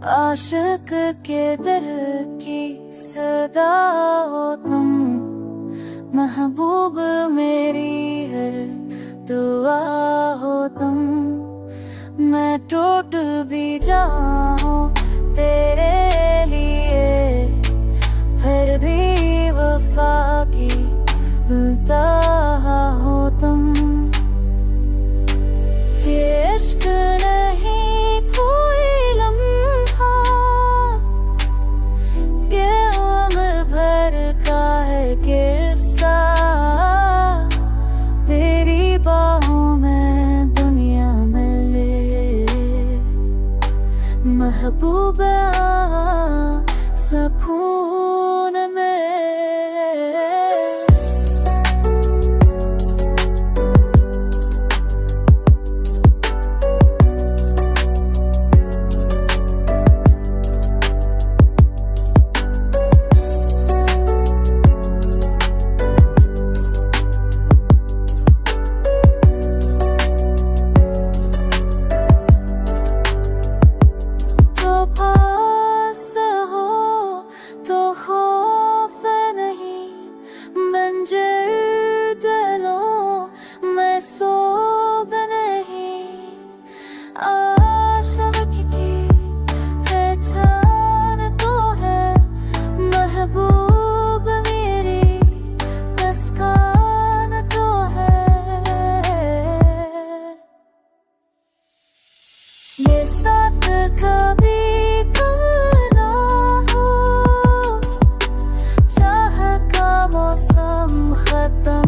आशिक के दिल की सदा हो तुम, महबूब मेरी हर दुआ हो तुम। मैं टूट भी जाऊं तेरे लिए, फिर भी वफा की इंतहा हो तुम। ये इश्क नहीं कोई लम्हा, ये उम्र भर का है किस्सा। तेरी बाहों में दुनिया मिले, महबूबा सुकून में। ये साथ कभी कम ना हो, चाह का मौसम खत्म